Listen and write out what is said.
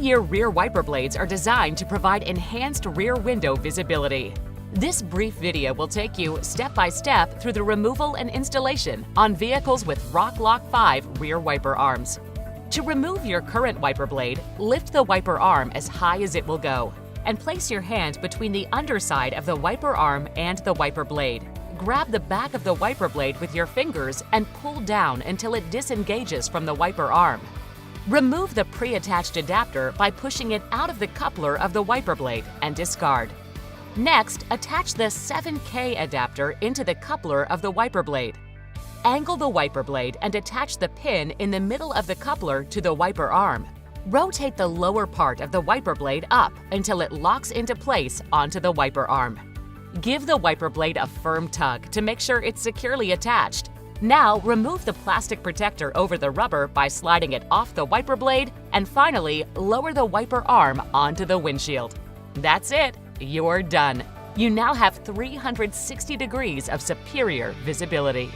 Goodyear rear wiper blades are designed to provide enhanced rear window visibility. This brief video will take you step by step through the removal and installation on vehicles with Rock-Lock 5 rear wiper arms. To remove your current wiper blade, lift the wiper arm as high as it will go and place your hand between the underside of the wiper arm and the wiper blade. Grab the back of the wiper blade with your fingers and pull down until it disengages from the wiper arm. Remove the pre-attached adapter by pushing it out of the coupler of the wiper blade and discard. Next, attach the 7K adapter into the coupler of the wiper blade. Angle the wiper blade and attach the pin in the middle of the coupler to the wiper arm. Rotate the lower part of the wiper blade up until it locks into place onto the wiper arm. Give the wiper blade a firm tug to make sure it's securely attached. Now, remove the plastic protector over the rubber by sliding it off the wiper blade, and finally, lower the wiper arm onto the windshield. That's it, you're done. You now have 360 degrees of superior visibility.